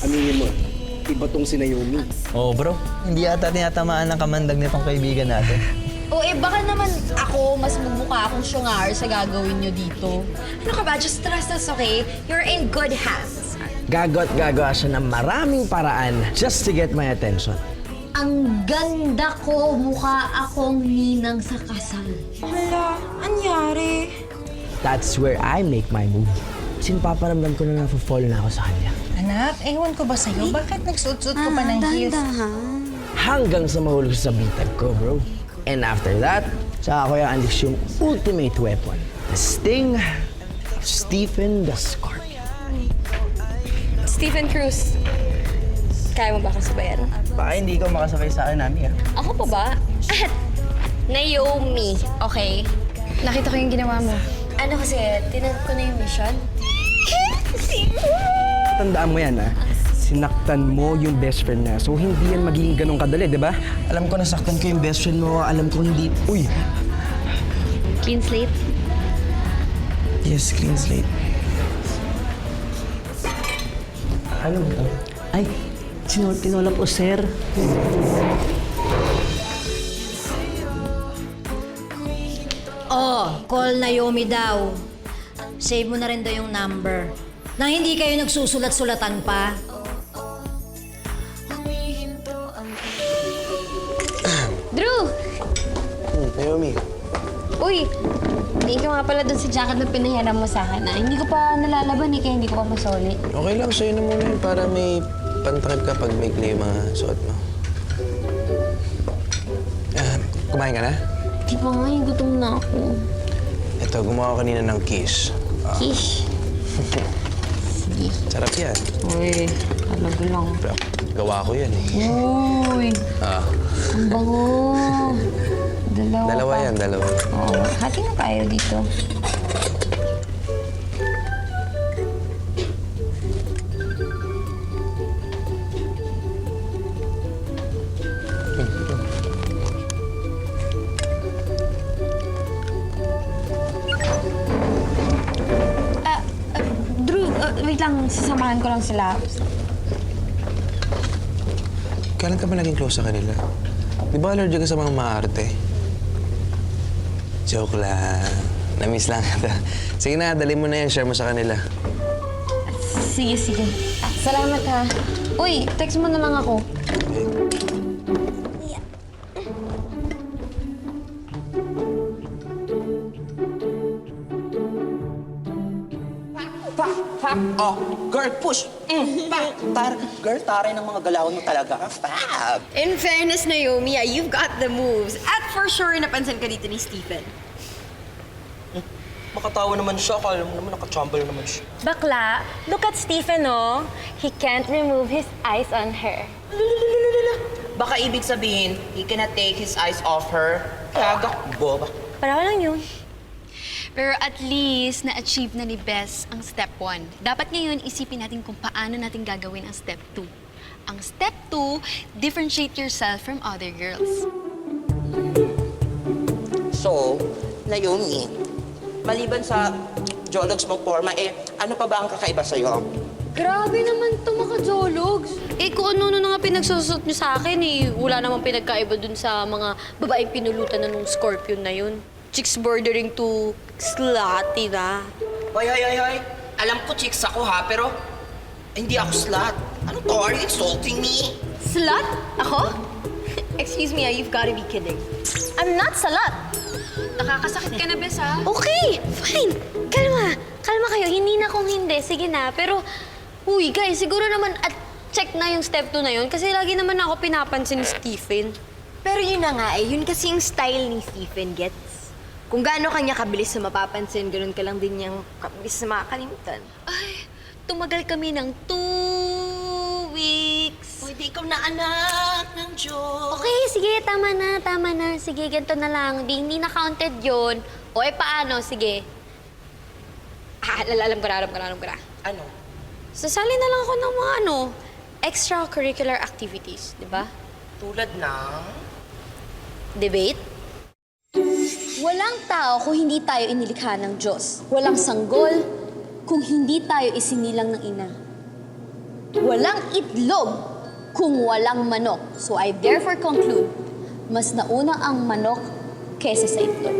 Aminin mo, iba tong si Naomi. Oh, bro. Hindi ata tinatamaan ng kamandag nitong kaibigan natin. O baka naman ako mas magmukha akong syungar sa gagawin nyo dito. Ano ka ba? Just trust us, okay? You're in good hands. Gagawa siya ng maraming paraan just to get my attention. Ang ganda ko, mukha akong ninang sa kasal. Hala, anyari? That's where I make my move. Sinapaparamdam ko na na-fall na ako sa kanya. Anak, ewan ko ba sa'yo? Bakit nagsuot-suot ko pa ng heels? Hanggang sa mahulog sa bitag ko, bro. And after that, saka ko yung unleash yung ultimate weapon. The sting of Stephen the Scorpion. Stephen Cruz, kaya mo ba kasabayan? Baka hindi ko makasabay sa akin, Nami, ah. Ako pa ba? At Naomi, okay? Nakita ko yung ginawa mo. Ano kasi, tinanong ko na yung mission. Tandaan mo yan, ha? Sinaktan mo yung best friend na. So, hindi yan magiging ganun kadali, di ba? Alam ko nasaktan ko yung best friend mo. Alam ko hindi... Uy! Clean slate? Yes, clean slate. Ano ba ito? Ay, tinola po, sir. Oh, call Naomi daw. Save mo na rin daw yung number. Nang hindi kayo nagsusulat-sulatan pa. Drew! Naomi. Uy! Thank you nga pala dun sa jacket na pinahiram mo sa akin. Hindi ko pa nalalaban kaya hindi ko pa masoli. Okay lang, sa'yo na muna yun para may pantakip ka pag may yung mga suot mo. Kumain ka na? Di pa nga, gutom na ako. Ito, gumawa ko kanina ng kiss. Kish. Sige. Sarap yan. Uy, talaga lang. Gawa ko yan eh. Uy! Ang bango! Dalawa pa. yan, dalawa. Oo, hati na tayo dito. Drew, wait lang, sasamahan ko lang sila. Kailan ka ba naging close sa kanila? Di ba allergic ka sa mga maarte? Joke lang. Na-miss lang kita. Sige na, dali mo na yan. Share mo sa kanila. Sige, sige. Salamat ha. Uy, text mo na lang ako. Oh, girl, push. Girl, taray ng mga galawan mo talaga. Fab. In fairness, Naomi, you've got the moves. At for sure, napansin ka dito ni Stephen. Makatawa naman siya. Kala mo naman, nakachambal naman siya. Bakla, look at Stephen, oh. He can't remove his eyes on her. Baka ibig sabihin, he cannot take his eyes off her. Kaga, boba. Para lang yun. Pero at least, na-achieve na ni Bess ang step 1. Dapat ngayon, isipin natin kung paano natin gagawin ang step 2. Ang step 2, differentiate yourself from other girls. So, Naomi, maliban sa jologs mong forma, ano pa ba ang kakaiba sa'yo? Grabe naman to mga jologs. Kung ano na nga pinagsusot niyo sa akin, wala namang pinagkaiba dun sa mga babaeng pinulutan na nung Scorpion na yun. Chicks bordering to slutty na. Hoy. Alam ko chicks ako ha, pero hindi ako slut. Ano to? Are you insulting me? Slut? Ako? Excuse me, you've got to be kidding. I'm not salat. Nakakasakit ka na, Bess, ha? Okay, fine. Kalma. Kalma kayo. Hindi na kung hindi. Sige na. Pero, uy, guys, siguro naman at check na yung step 2 na yun kasi lagi naman ako pinapansin ni Stephen. Pero yun na nga yun kasi yung style ni Stephen gets. Kung gaano kanya kabilis na mapapansin, ganoon ka lang din niyang kabilis na makakalimutan. Ay, tumagal kami ng 2 weeks. Pwede ikaw na anak ng Diyos. Okay, sige. Tama na. Tama na. Sige, ganito na lang. Hindi na counted yun. O, paano? Sige. Alam ko na. Ano? Sasali na lang ako ng mga extracurricular activities, di ba? Tulad ng... Debate? Walang tao kung hindi tayo inilikha ng Diyos. Walang sanggol, kung hindi tayo isinilang ng ina. Walang itlog kung walang manok. So I therefore conclude, mas nauna ang manok kesa sa itlog.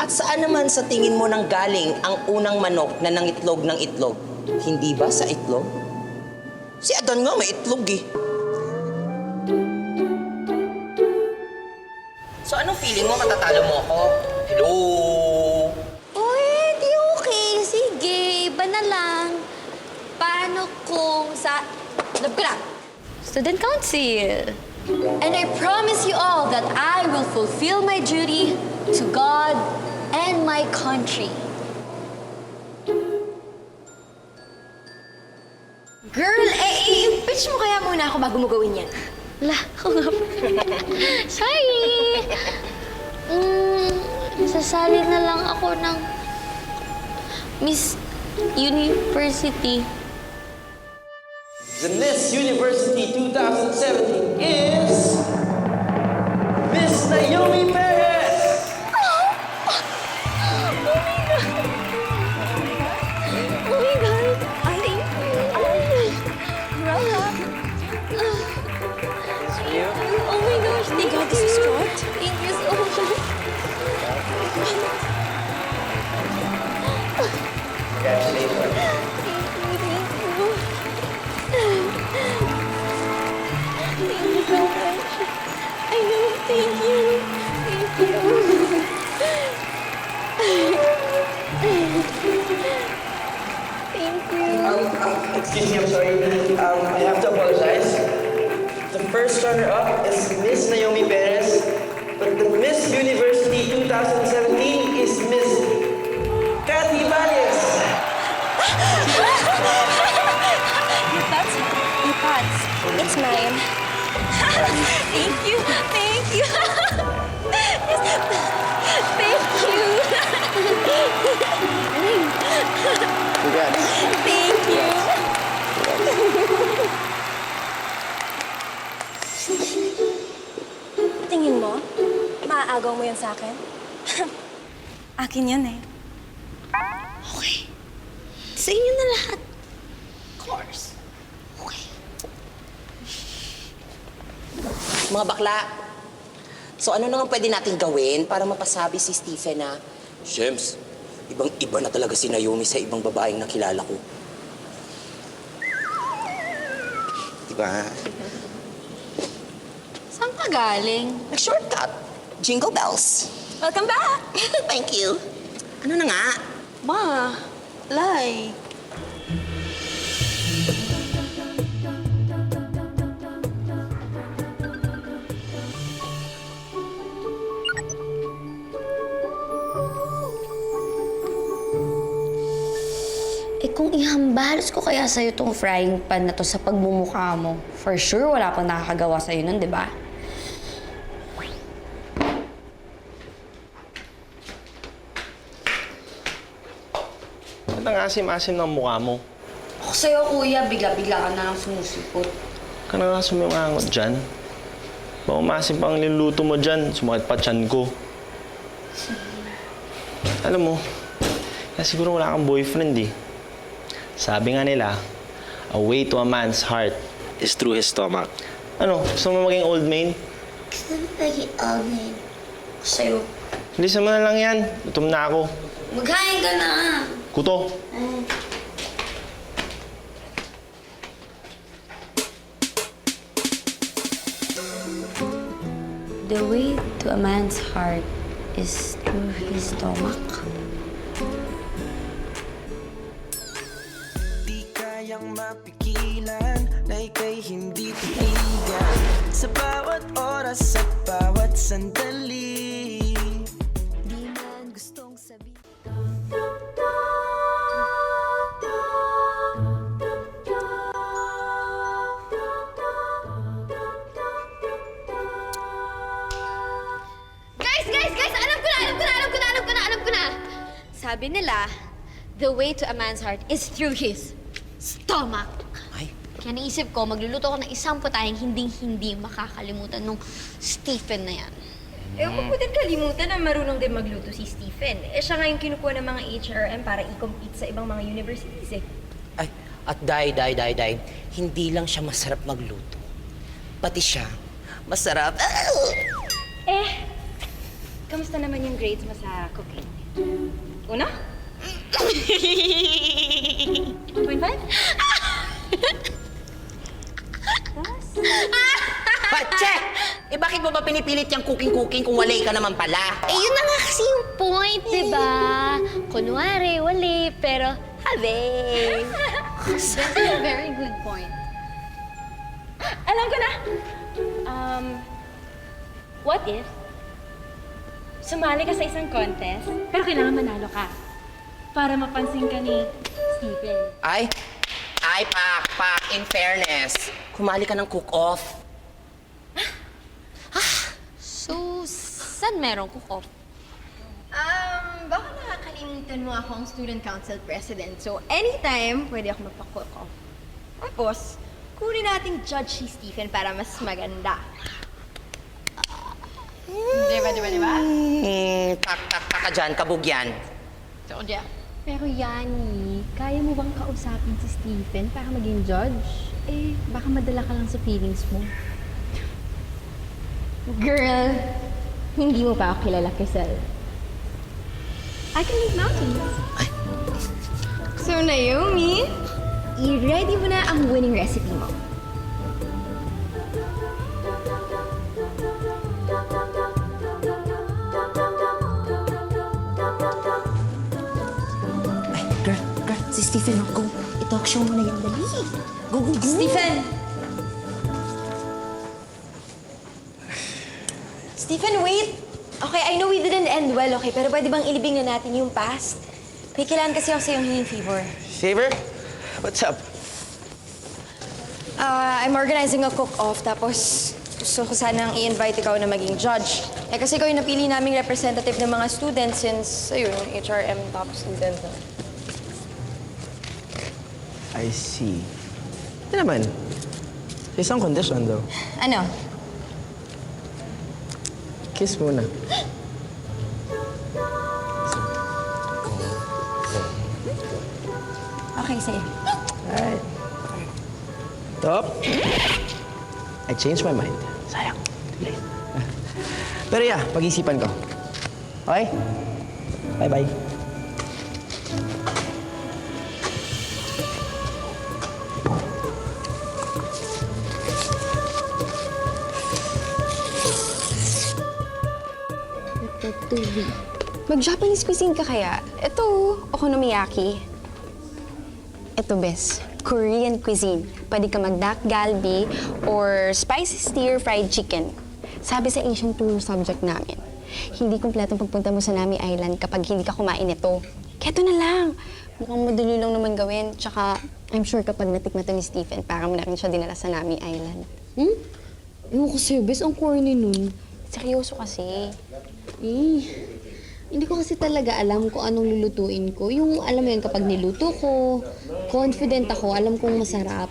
At saan naman sa tingin mo nang galing ang unang manok na nangitlog ng itlog? Hindi ba sa itlog? Si Adan nga may itlog eh. So anong feeling mo? Matatalo mo ako? Hello? Uy, di okay. Sige, iba na lang. Paano kung sa... Love ko lang. Student Council. And I promise you all that I will fulfill my duty to God and my country. Girl, pitch mo kaya muna ako bago mo gawin yan. La, ako nga pa. Sorry! Sasali na lang ako ng Miss University. The Miss University 2017 is Miss Naomi Perez! Oh my God! Thank you! Oh my gosh, thank you! This is what? Thank you so much! Congratulations. Thank you so much. I know, thank you. Thank you. Thank you. Excuse me, I'm sorry. I have to apologize. The first runner-up is Miss Naomi Perez, but the Miss University 2017 is Miss Kathy Valles. It's mine. Thank you. Thank you. Thank you. Congrats. Thank you. Tingin mo, maaagaw mo yan sa akin? Akin yan eh. Okay. Sa inyo na lahat. Of course. Okay. Mga bakla, so ano naman pwede natin gawin para mapasabi si Stephen na, Shems, ibang-iba na talaga si Naomi sa ibang babaeng nakilala ko. Diba? Saan ka galing? Nag-shortcut. Jingle bells. Welcome back. Thank you. Ano na nga? Ma, like... kung ihambalos ko kaya sa'yo tong frying pan na to sa pagmumukha mo, for sure wala pang nakakagawa sa'yo nun, di ba? Ba't ang asim-asim ng mukha mo? Ako sa'yo, kuya, bigla-bigla ka na lang sumusipot. Ka na nga sumimangot dyan. Baka umasim pa ang niluluto mo dyan, sumakit pa tiyan ko. Alam mo, kaya siguro wala kang boyfriend eh. Sabi nga nila, a way to a man's heart is through his stomach. Ano, gusto mo maging old maid? Lagi agay. Ako sa'yo. Bilisan mo na lang yan. Gutom na ako. Maghain ka na. Kuto. The way to a man's heart is through his stomach. Kayang mapigilan na ika'y hindi titigan sa bawat oras at bawat sandali. Di man gustong sabihin. Guys! Alam ko na! Sabi nila, the way to a man's heart is through his stomach. Ay. Kaya naisip ko, magluluto ako ng isang putahing hindi makakalimutan nung Stephen na yan. Eh, huwag mo din kalimutan na marunong din magluto si Stephen. Eh, siya nga yung kinukuha ng mga HRM para i-compete sa ibang mga universities eh. Ay, at Day, hindi lang siya masarap magluto. Pati siya, masarap. Eh, kamusta naman yung grades mo sa cooking? Una? 2.5? Pache! Eh bakit mo ba pinipilit yung cooking kung walay ka naman pala? Eh, yun na nga kasi yung point, di ba? Kunwari, wali, pero habe. That's a very good point. Alam ko na! What if sumali ka sa isang contest, pero kailangan manalo ka para mapansin ka ni Stephen? Ay, Pak, in fairness, kumali ka ng cook-off. So, saan merong cook-off? Baka nakakalimutan mo ako ang student council president. So, anytime, pwede ako magpa-cook off. Tapos, kunin nating judge si Stephen para mas maganda. Diba? Tak ka dyan, kabugyan. So, diyan. Pero Yani, kaya mo bang kausapin si Stephen para maging judge? Eh, baka madala ka lang sa feelings mo. Girl, hindi mo pa ako kilala, Crisel. I can make mountains. So, Naomi, i-ready mo na ang winning recipe mo. Girl, si Stephen, go. I-talk show mo na yan, dali. Go. Stephen! Stephen, wait! Okay, I know we didn't end well, okay? Pero pwede bang ilibing na natin yung past? May kailangan kasi ako sa iyong hinging favor. Favor? What's up? I'm organizing a cook-off, tapos gusto ko sanang i-invite ikaw na maging judge. Eh, kasi ikaw yung napili naming representative ng mga students since, ayun, HRM top student. I see. Hindi naman. Isang condition, though. Ano? Kiss muna. Okay, sige. Alright. Top. I changed my mind. Sayang. Too late. Pero yeah, pag-isipan ko. Okay? Bye-bye. Mag-Japanese cuisine ka kaya? Ito, okonomiyaki. Ito, bes. Korean cuisine. Pwede ka mag-dak galbi or spicy stir-fried chicken. Sabi sa Asian tour subject namin, hindi kumpletong pagpunta mo sa Nami Island kapag hindi ka kumain ito. Kaya ito na lang. Mukhang madali lang naman gawin. Tsaka, I'm sure kapag natikman to ni Stephen, para mo na rin siya dinala sa Nami Island. Ewan ko sa'yo, bes, ang corny nun. Seryoso kasi. Hindi ko kasi talaga alam kung anong lulutuin ko. Yung, alam mo yun, kapag niluto ko, confident ako, alam kong masarap.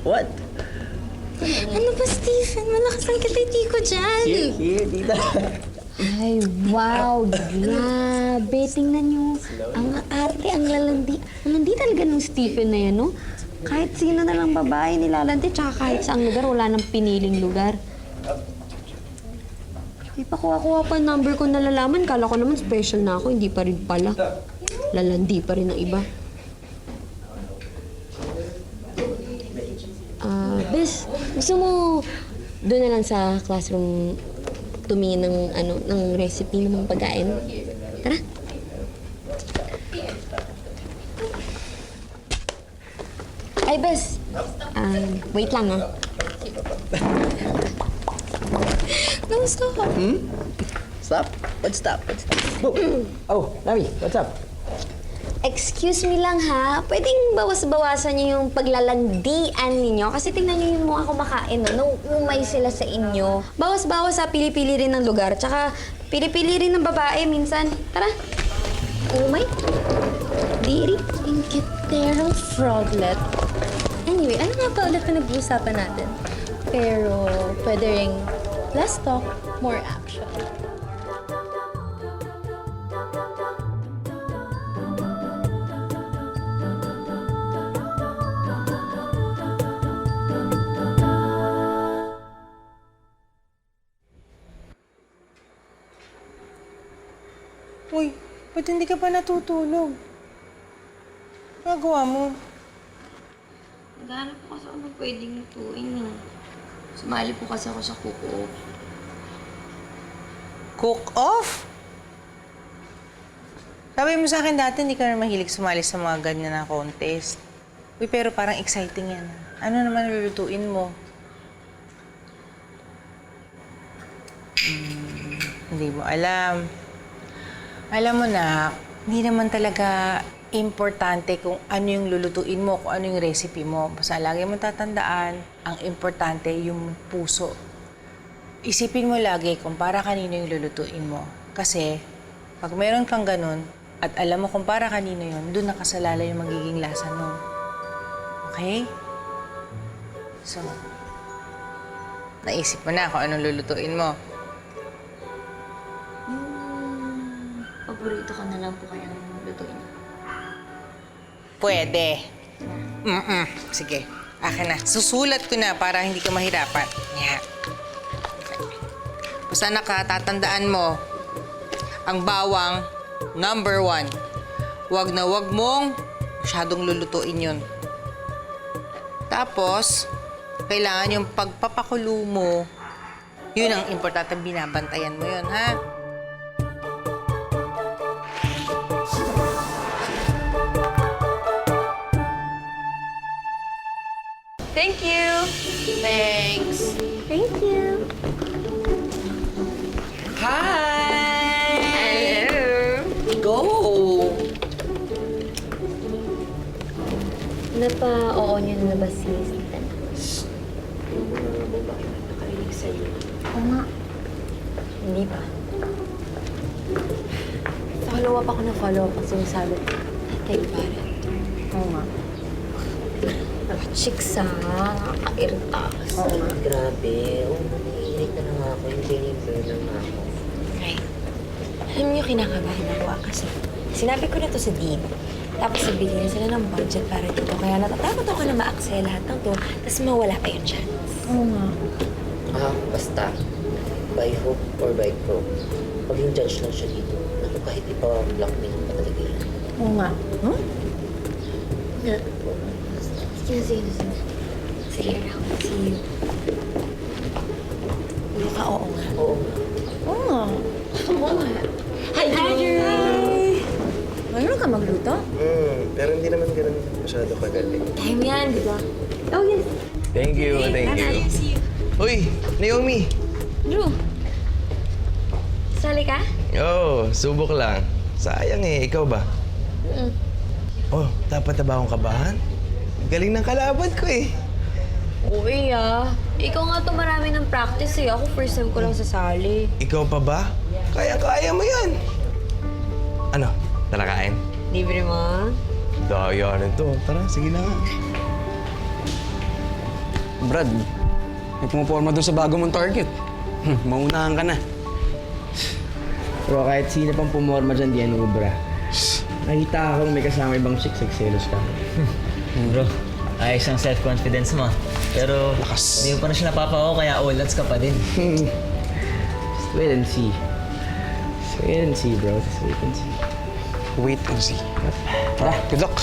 What? Ano ba, Stephen? Malakas ang kitay ko dyan. Here, tita. Ay, wow! Grabe! Tingnan nyo. Ang arte, ang lalandi. Ang landi talaga ng Stephen na yan, no? Kahit sino na lang babae nilalandi, tsaka kahit saang lugar, wala nang piniling lugar. May pakuha-kuha pa number ko nalalaman. Kala ko naman special na ako, hindi pa rin pala. Lalandi pa rin ang iba. Bes, gusto mo doon na lang sa classroom tumingin ng recipe ng mga pagkain? Tara. Ay, Bes. Wait lang, ha. No, stop. Stop? Let's stop. Oh, Nami, what's up? Excuse me lang, ha. Pwedeng bawas-bawasan niyo yung paglalandian ninyo. Kasi tingnan niyo yung mga kumakain, no? Nung umay sila sa inyo. Bawas-bawas sa pili-pili rin ng lugar. Tsaka, pili-pili rin ng babae minsan. Tara. Umay? Diri? Ingkiterang froglet. Anyway, ano nga ba ulit na nag-uusapan natin? Pero pwede ring less talk, more action. Uy, ba't hindi ka pa natutulog? Nagawa mo? Naghahanap po kasi ako ng pwedeng lutuin eh. Sumali po kasi ako sa cook-off. Cook-off? Sabi mo sa akin dati, hindi ka na mahilig sumali sa mga ganyan na contest. Uy, pero parang exciting yan. Ano naman lulutuin mo? Hindi mo alam. Alam mo na, hindi naman talaga importante kung ano yung lulutuin mo, kung ano yung recipe mo. Basta lagi mo tatandaan, ang importante yung puso. Isipin mo lagi kung para kanino yung lulutuin mo. Kasi, pag meron kang ganun, at alam mo kung para kanino yun, doon nakasalala yung magiging lasa nun. Okay? So, naisip mo na kung anong lulutuin mo. Paborito ko na lang po kayang lutuin. Pwede. Sige. Akin na. Susulat ko na para hindi ka mahirapan. Yeah. Basta nakatatandaan mo, ang bawang, number 1. Huwag na huwag mong masyadong lulutuin yun. Tapos, kailangan yung pagpapakulo mo, yun ang importante, binabantayan mo yun, ha? Thank you! Thanks! Thank you! Hi! Hello! Go! Napa-oo niyo na ba si Stephen? Nakarinig sa'yo. Oo nga. Hindi pa. Sa follow-up ako na follow-up ang sinasabi kay Barret. Oo nga. Chicks nakaka-irita. Oo nga. Grabe. Naiirit na lang ako. Yung deliver lang ako. Right. Alam niyo, kinakabahan ako kasi sinabi ko na to sa Dean. Tapos nabigyan sila ng budget para dito. Kaya natatakot ako na ma-aksaya lahat ng to, tapos mawala pa yung chance. Oo nga. Basta. By hook or by crook. Maging judge lang siya dito. Naku, kahit ipa-blackmail pa talaga yan. Oo nga. Sige. Sige, see you. Ulo ka, oo nga. Oo nga. Oo nga. Oo nga. Hi, Drew! Mayroon ka magluto? Pero hindi naman ganun masyado kagaling. Time yan, di ba? Oh, yes. Thank you, thank you. Uy, Naomi! Drew, sali ka? Oh, subok lang. Sayang eh, ikaw ba? Oh, dapat na ba akong kabahan? Galing ng kalaban ko eh. Uy, ikaw nga to marami ng practice eh. Ako first time ko lang sasali. Ikaw pa ba? Kaya-kaya mo yan. Ano, tara kain? Libre mo? Daya nito. Tara, sige na nga. Brad, may pumuporma doon sa bago mong target. Maunahan ka na. Pero kahit sino pang pumorma dyan, di yan ubra. Nakita akong may kasama ibang chicks, nagselos ka. Bro, ayos ang self-confidence mo. Pero, hindi mo pa na siya napapako, kaya ulats ka pa din. Just wait and see. Just wait and see, bro. Just wait and see. Wait and see. Tara, good luck.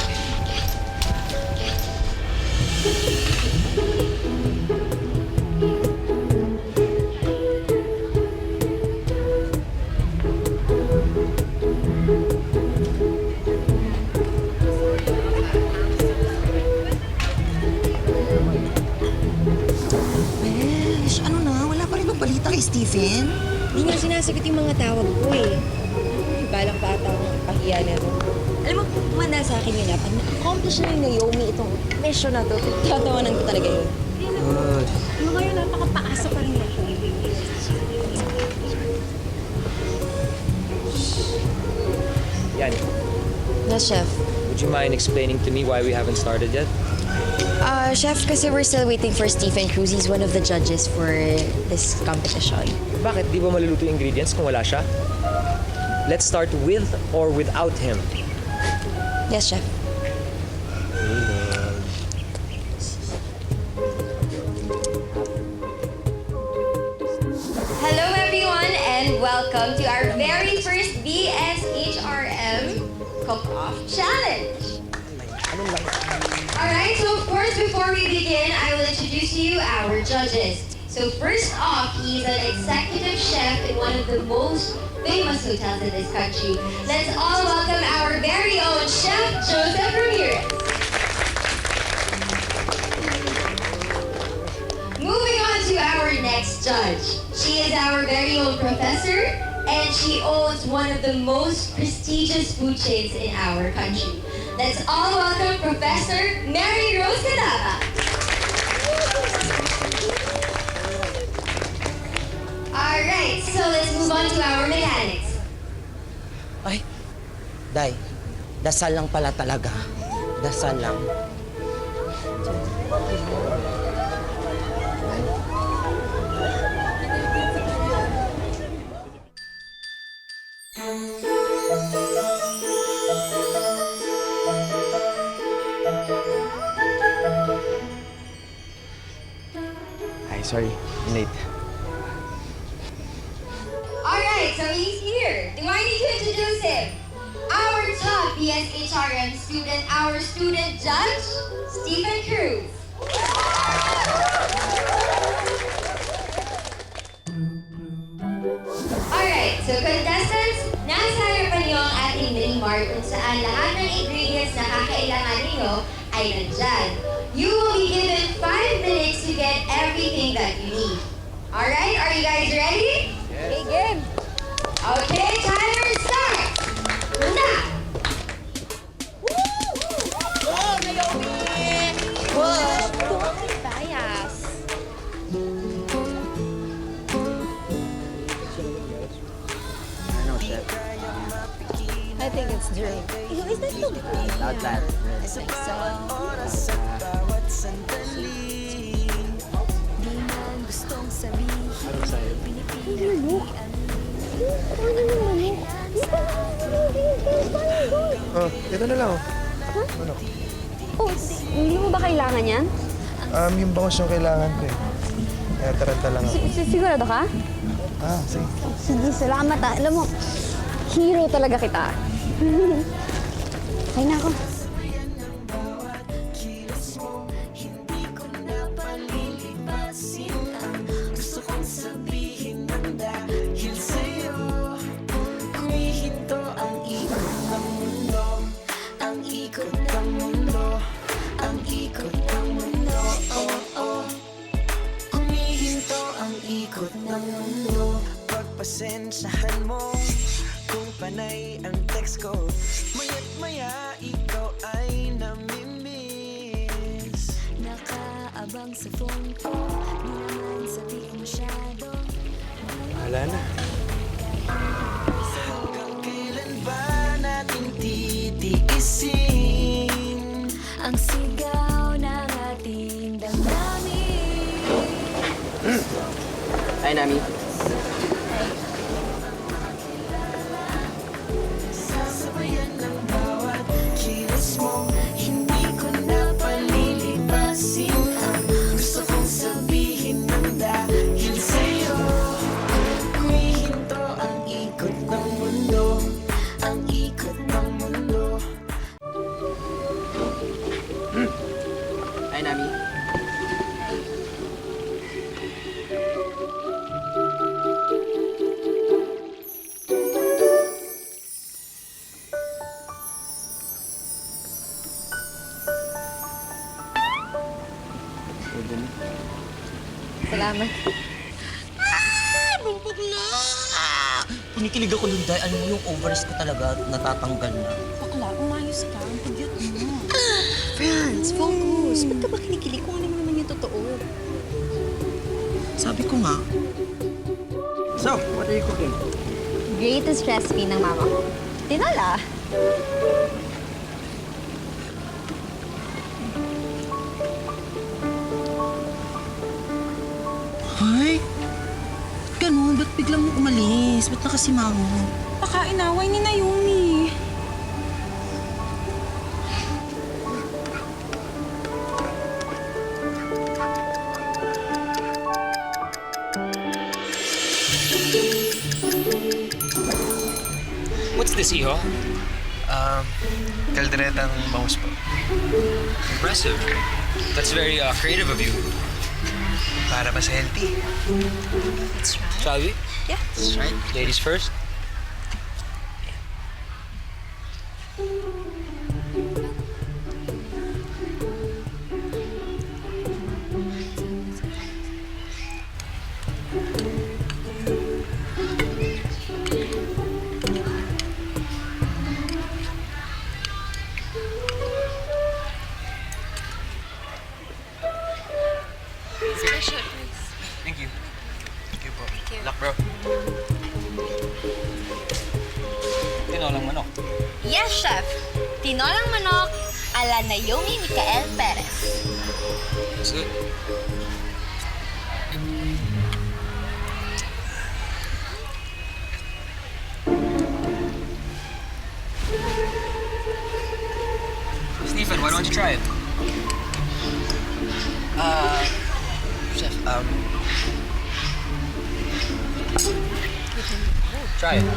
Besh, ano na? Wala pa rin bang balita kay Stephen? Hindi nga sinasagot yung mga tawag ko eh. Balang pa ata akong ipahiya na rin. Alam mo, kumanda sa akin yun pag na-accomplish na yung Naomi itong mission na to, tatawanan ko talaga yun. Yung ngayon, napakapaasa pa rin na. Yani, Yes, Chef. would you mind explaining to me why we haven't started yet? Chef, kasi we're still waiting for Stephen Cruz. He's one of the judges for this competition. Bakit? Di ba maluluto yung ingredients kung wala siya? Let's start with or without him. Yes, Chef. Hello everyone and welcome to our very first BSHRM Cook-Off Challenge. Alright, so of course before we begin, I will introduce to you our judges. So first off, he's an executive chef in one of the most famous hotels in this country. Let's all welcome our very own Chef Joseph Ramirez. Moving on to our next judge. She is our very own professor, and she owns one of the most prestigious food chains in our country. Let's all welcome Professor Mary Rose Cadava. Alright, so let's move on to our mechanics. Ay, Day, dasal lang pala talaga. Dasal lang. Ay, sorry. I'm late. Alright, so he's here. Do I need to introduce him? Our top BSHRM student, our student judge, Stephen Cruz. Alright, so contestants, nasa harapan niyo ang ating mini mart kung saan lahat ng ingredients na kakailangan ninyo ay nandyan. You will be given 5 minutes to get everything that you need. Alright, are you guys ready? Okay, game. Okay, timer start! Una! I think it's drink. Is that the Not that. I think so. Oh, ito na lang. Oh, hindi mo ba kailangan yan? Yung bangos yung kailangan ko eh. Kaya taranta lang ako. Sigurado ka? Sige. Sige, salamat ah. Alam mo, hero talaga kita. Ay na ako. Pagpasensyahan mo kung panay ang text ko, maya't maya ikaw ay namimiss. Nakaabang sa phone ko, di naman sabi ko masyado. Wala na. Hanggang kailan ba natin titiisin Ang sigaw ng ating damdamin. Hi, Nami. sasabayan ng bawat kilos mo? Hindi ko na palilipasin ang gusto kong sabihin ng dahil sa'yo. Humihinto ang ikot ng mundo, ang ikot ng mundo. Hi, Nami. Salamat. Bumbog na! Kinikilig ako dun, Day. Alam mo yung ovaries ko talaga natatanggal na. Bakla, umayos ka. Ang pugyot mo. Franz, focus. Ba't ka ba kinikilig kung ano naman yung totoo? Sabi ko nga. So, what are you cooking? Greatest recipe ng mama ko. Tinola. umalis? Ba't nakasimango? Baka inaway ni Naomi. What's this, Iho? Kalderetang bangus po. Impressive. That's very creative of you. Para mas healthy. Shall we? Yeah. That's right. Ladies first. Thank you. Thank you po. Luck, bro. Tinolang manok. Yes, Chef! Tinolang manok ala Naomi Micael Perez. That's good. Stephen, why don't you try it? Chef, Try it.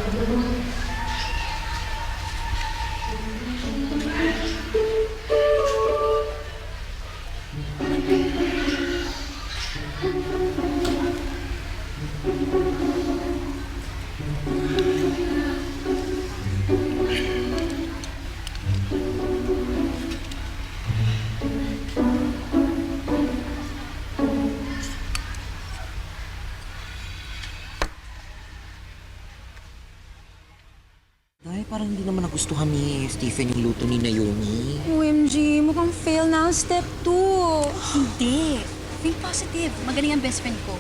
Dahil parang hindi naman nagustuhan ni Stephen yung luto ni Naomi. OMG, mukhang fail na ang step 2. Hindi. Think positive. Magaling ang best friend ko.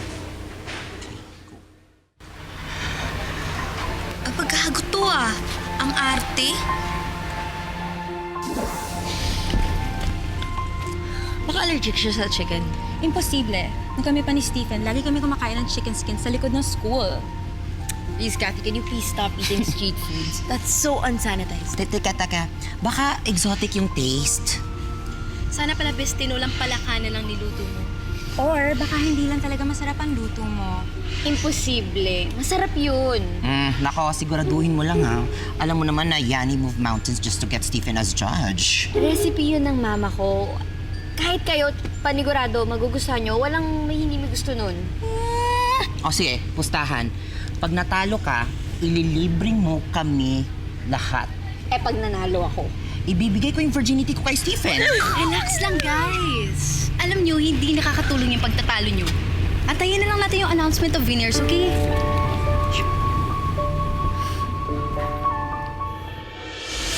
Ang pagkahagot to ah. Ang arte. Baka allergic siya sa chicken. Imposible. Nung kami pa ni Stephen, lagi kami kumakain ng chicken skin sa likod ng school. Please, Kathy, can you please stop eating street foods? That's so unsanitized. Teka. Baka exotic yung taste. Sana pala best tinolang palakanan lang niluto mo. Or baka hindi lang talaga masarap ang luto mo. Imposible. Masarap yun. Nako, siguraduhin mo lang ha. Alam mo naman na Yanni moved mountains just to get Stephen as judge. Recipe yun ng mama ko. Kahit kayo, panigurado, magugustuhan nyo, walang may hindi may gusto nun. O sige, pustahan. Pag natalo ka, ililibre mo kami lahat. Eh, pag nanalo ako. Ibibigay ko yung virginity ko kay Stephen. Relax lang, guys. Alam nyo, hindi nakakatulong yung pagtatalo nyo. Antayin na lang natin yung announcement of winners, okay?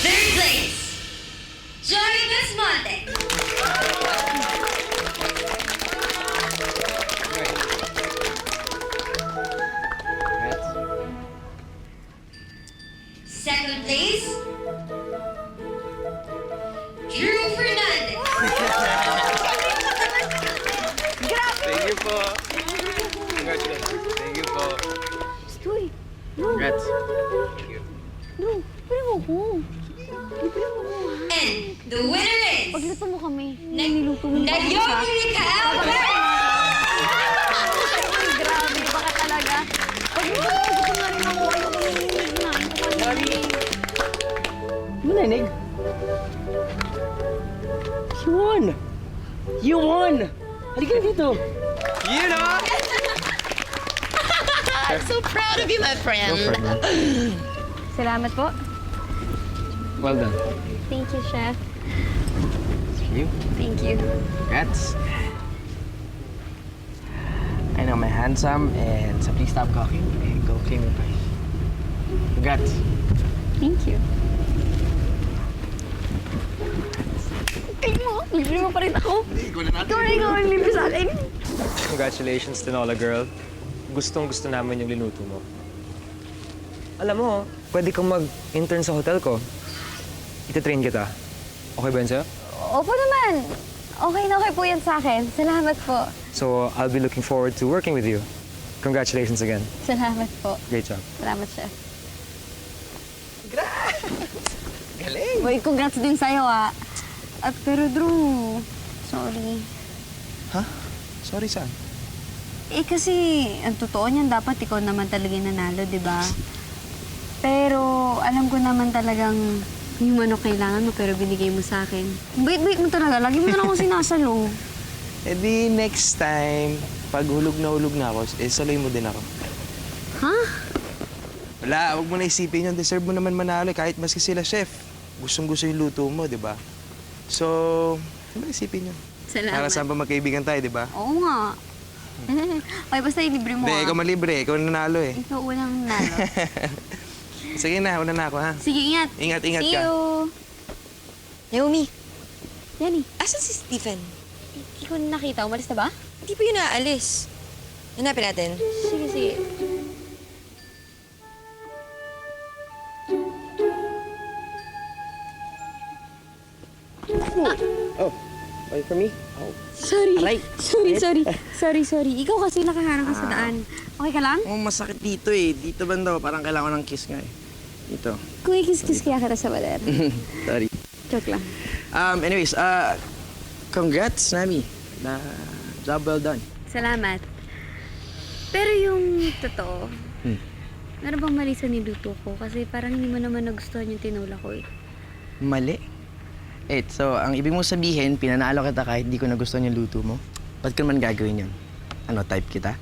Third place, Joy Busmonte. Second place, Drew Fernandez. Thank you po. Congratulations. Thank you po. Joy, Congrats. no, pwede mo ko. And the winner is... Paglipan mo kami. Niluto mo pa Naomi Micael Perez! Grabe, baka talaga. Paglipan mo na rin ako. Mo narinig? You won! You won! Halika na dito! You know? I'm so proud of you, my friend. Salamat po. Well done. Thank you, Chef. You? Thank you. Congrats. I know, my handsome and sa please stop cooking. Go clean your pie. Congrats. Thank you. Libre mo pa rin ako. Ikaw ang libre sa akin. Congratulations, Tinola girl. Gustong-gusto namin yung linuto mo. Alam mo, pwede kang mag-intern sa hotel ko. Ititrain kita. Okay ba yun sa'yo? Opo naman. Okay na okay po yan sa akin. Salamat po. So, I'll be looking forward to working with you. Congratulations again. Salamat po. Great job. Salamat, Chef. Galing! Uy, congrats din sa'yo, ah. At pero, Drew, sorry. Ha? Sorry, saan? Eh, kasi, ang totoo niyan, dapat ikaw naman talaga yung nanalo, di ba? Pero, alam ko naman talagang yung manok kailangan mo, pero binigay mo sa akin. Bait-bait mo talaga. Lagi mo na lang ako sinasalo. Eh di next time, pag hulog na ako, saloy mo din ako. Ha? Wala, huwag mo na isipin yun. Deserve mo naman manalo kahit maski sila chef. Gustong-gusto yung luto mo, di ba? So, huwag mo na isipin yun. Salamat. Para saan pa magkaibigan tayo, di ba? Oo nga. Okay, basta ilibre mo, Hindi, ikaw malibre. Ikaw nanalo eh. Ikaw unang nanalo. Sige na, una na ako ha. Sige, ingat. Ingat-ingat See ka. you. Naomi, Yani, asan si Stephen? hindi ko nakita. Umalis na ba? Hindi pa yun naaalis. Hanapin natin. Sige, sige. Oh, wait for me? Oh. Sorry. Aray. Sorry. Ikaw kasi nakaharang ka sa daan. Okay ka lang? Oh, masakit dito eh. Dito banda, parang kailangan ko ng kiss nga eh. Dito. Kung ikis-kiss kaya kita sa baler. Sorry. Joke lang. Anyways, congrats, Nami. Job well done. Salamat. Pero yung totoo, meron bang mali sa niluto ko? Kasi parang hindi mo naman nagustuhan yung tinola ko eh. Mali. So, ang ibig mong sabihin, pinanalo kita kahit di ko nagustuhan yung luto mo. Ba't ko naman gagawin yun? Ano, type kita?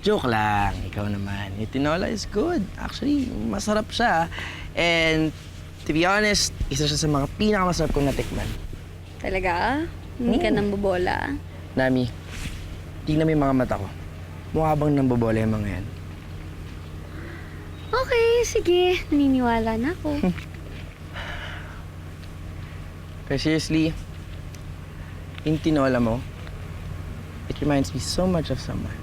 Joke lang, ikaw naman. Yung tinola is good. Actually, masarap siya. And, to be honest, isa siya sa mga pinakamasarap kong natikman. Talaga? Hindi ka nambobola? Nami, tingnan mo yung mga mata ko. Mukha bang nambobola yung mga yan? Okay, sige. Naniniwala na ako. Pero seriously, yung tinola mo, it reminds me so much of someone.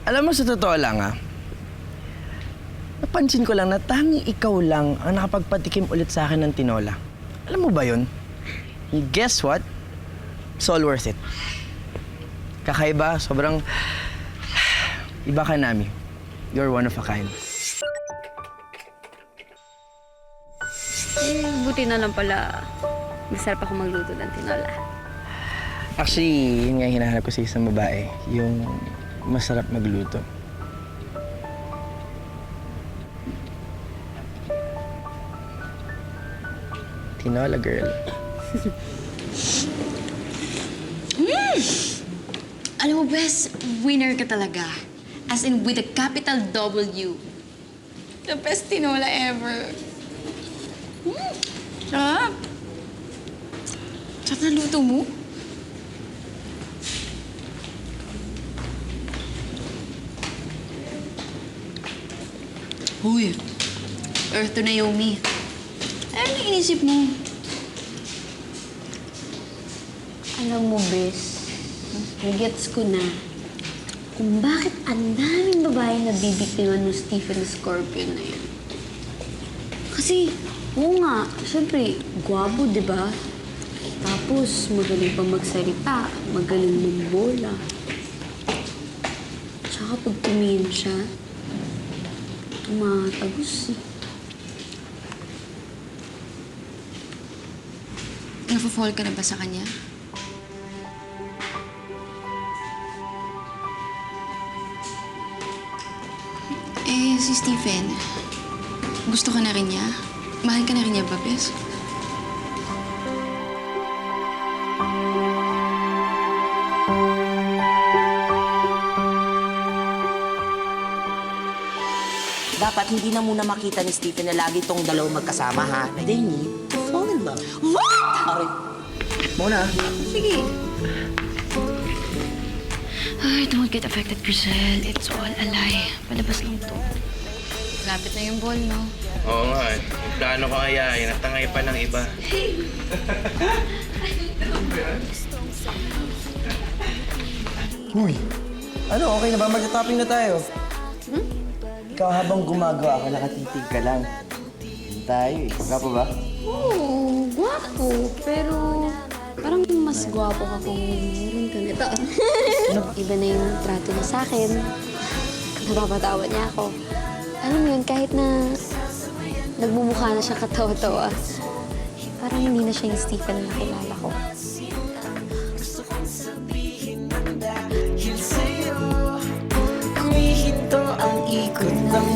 Alam mo, sa totoo lang napansin ko lang na tanging ikaw lang ang nakapagpatikim ulit sa akin ng tinola. Alam mo ba yun? And guess what? It's all worth it. Kakaiba, sobrang iba ka, Nami. You're one of a kind. Buti na lang pala. Masarap ako magluto ng tinola. Actually, yun nga yung hinahanap ko sa isang babae. Yung masarap magluto. Tinola girl. Alam mo, Bes, winner ka talaga. As in, with a capital W. The best tinola ever. Sarap. Sarap na luto mo. Huy, Earth to Naomi. Ano na inisip mo? Alam mo, Bes, gets ko na kung bakit ang daming babae na bibiktiman ng Stephen Scorpion na yan. Kasi, oo nga, syempre, gwapo, di ba? Tapos, magaling pa magsalita, magaling mambola. Tsaka pag tumingin siya, tumatagos eh. Nafo-fall ka na ba sa kanya? Eh, si Stephen, gusto ka na rin niya? Mahal ka na rin niya ba, Bes? Dapat hindi na muna makita ni Stephen na lagi tong dalawa magkasama, ha? They need to fall in love. What? Aray. Muna. Sige. Ay, don't get affected, Grisel. It's all a lie. Palabas lang to. Lapit na yung ball, no? Oo nga. Yung plano ko kaya, natangay pa ng iba. Uy! Ano, okay na ba? Magta-topping na tayo. Ikaw habang gumagawa ako, nakatitig ka lang. Hindi tayo eh. Gwapo ba? Oo, gwapo. Pero Parang mas gwapo ka kung meron ka nito. Iba na yung trato niya sa akin. Napapatawa niya ako. Alam mo yun, kahit na nagmumukha na siya katawa-tawa, parang hindi na siya yung Stephen na nakilala ko. Humihinto ang ikot ng